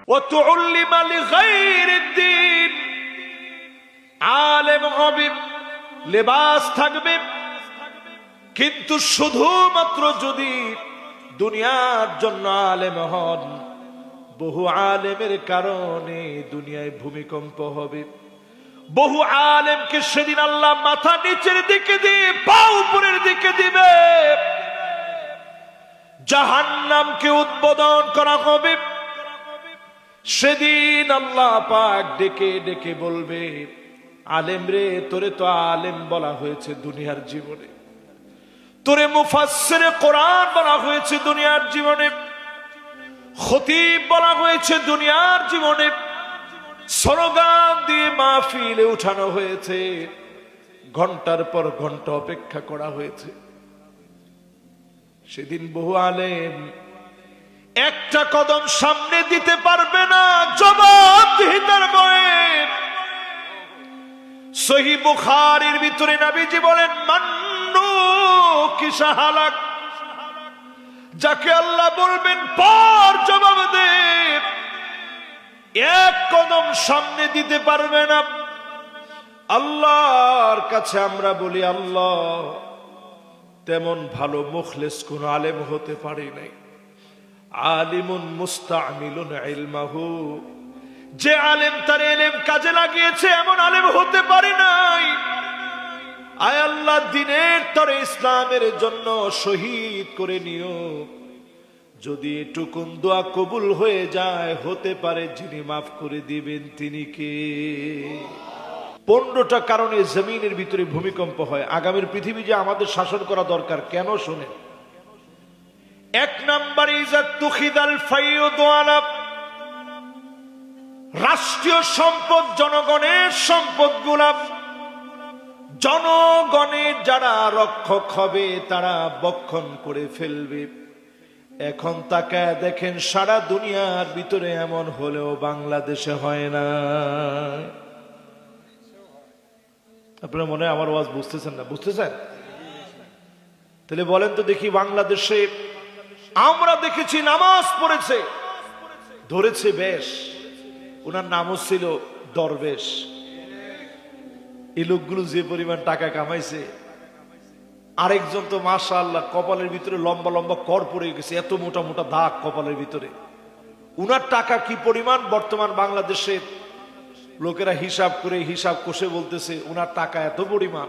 وتعلم لغير الدين আলেম হবে, লেবাস থাকবে, কিন্তু শুধুমাত্র যদি দুনিয়ার জন্য আলেম হন, বহু আলেমের কারণে দুনিয়ায় ভূমিকম্প হবে। বহু আলেমকে সেদিন আল্লাহ মাথা নিচের দিকে দিয়ে পা উপরের দিকে দিবে, জাহান্নামকে উদ্বোধন করা হবে। সেদিন আল্লাহ পাক ডেকে ডেকে বলবে, আলেম রে, তোরে তো আলেম বলা হয়েছে দুনিয়ার জীবনে, তোরে মুফাসসিরে কোরআন বলা হয়েছে দুনিয়ার জীবনে, খতিব বলা হয়েছে দুনিয়ার জীবনে, স্লোগান দিয়ে মাহফিলে উঠানো হয়েছে, ঘন্টার পর ঘন্টা অপেক্ষা করা হয়েছে। সেদিন বহু আলেম একটা কদম সামনে দিতে পারবে না, জবাবদিহিতার ভয়ে। সহিহ বুখারীর ভিতরে নবীজি বলেন, মান্নু কিসা হালাক, যাকে আল্লাহ বলবেন পর জবাব দে, এক কদম সামনে দিতে পারবে না। আল্লাহর কাছে আমরা বলি, আল্লাহ তেমন ভালো মুখলেস কোন আলেম হতে পারে নাই। আলিমুন মুস্তামিলুন ইলমাহু, যে আলেম তার ইলম কাজে লাগিয়েছে এমন আলেম হতে পারে নাই। আয় আল্লাহ, দ্বীনের তরে ইসলামের জন্য শহীদ করে নিও। যদি এটুকুন দোয়া কবুল হয়ে যায়, হতে পারে যিনি মাফ করে দিবেন তিনি কে? 15টা কারণে জমিনের ভিতরে ভূমিকম্প হয়। আগামীর পৃথিবী যে আমাদের শাসন করা দরকার, কেন শোনেন। 1 নম্বরে ইজাতুখিদাল ফাইয়ুদ ওয়ালা, রাষ্ট্রীয় সম্পদ জনগণের সম্পদগুলা জনগণের যারা রক্ষক হবে তারা বক্ষণ করে ফেলবে। এখন তাকায় দেখেন, সারা দুনিয়ার ভিতরে এমন হলেও বাংলাদেশে হয় না। আপনারা মনে হয় আমার আওয়াজ বুঝতেছেন না? বুঝতেছেন? তাহলে বলেন তো দেখি, বাংলাদেশে আমরা দেখেছি নামাজ পড়েছে, ধরেছে বেশ, ওনার নামও ছিল দরবেশ। এই লোকগুলো যে পরিমাণ টাকা কামাইছে, আরেকজন তো মাশাআল্লাহ কপালের ভিতরে লম্বা লম্বা কর পড়ে গেছে, এত মোটা মোটা দাগ কপালের ভিতরে। উনার টাকা কি পরিমাণ, বর্তমান বাংলাদেশের লোকেরা হিসাব করে হিসাব কষে বলতেছে উনার টাকা এত পরিমাণ।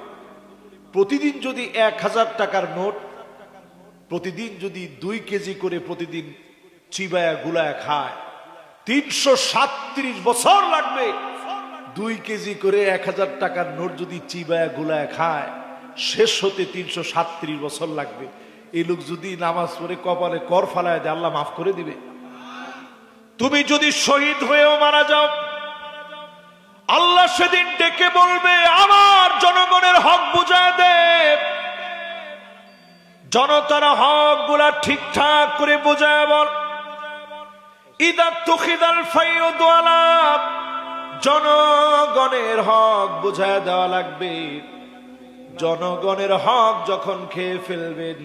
প্রতিদিন যদি 1000 টাকার নোট প্রতিদিন যদি 2 কেজি করে প্রতিদিন চিবায়া গুলায়া খায়, 337 বছর লাগবে। 2 কেজি করে 1000 টাকার নোট যদি চিবায়া গুলায়া খায়, শেষ হতে 337 বছর লাগবে। এই লোক যদি নামাজ পড়ে কপালে কর ফালায় দেয়, আল্লাহ মাফ করে দিবে? তুমি যদি শহীদ হয়েও মারা যাও, আল্লাহ সেদিন ডেকে বলবে, আমার জনগণের হক বুঝায় দে। জনতার হক গুলা ঠিকঠাক করে বুঝায় বল। ইদা তুখিদাল ফাইয়ুদ ওয়ালা, জনগণের হক বুঝায় দেওয়া লাগবে। জনগণের হক যখন খেয়ে ফেলবেন,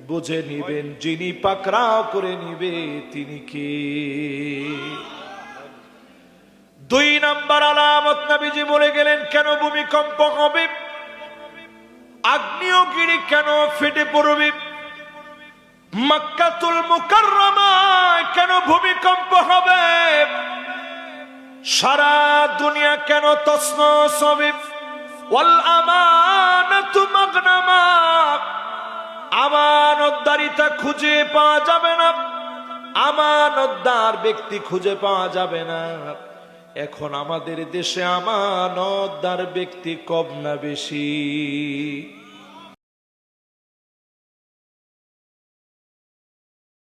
বুঝে নিবেন যিনি পাকড়াও করে নিবে তিনি কে। 2 নম্বর আলামত নবীজি বলে গেলেন, কেন ভূমিকম্প হবে, আগ্নেয়গিরি কেন ফেটে পড়বে, মক্কাতুল মুকাররমায় কেন ভূমিকম্প হবে, সারা দুনিয়া কেন তছনছ হবে। ওয়াল আমানাতু মাগনামা, আমানতদারিতা খুঁজে পাওয়া যাবে না, আমানতদার ব্যক্তি খুঁজে পাওয়া যাবে না। এখন আমাদের দেশে আমানতদার ব্যক্তি কম না বেশি?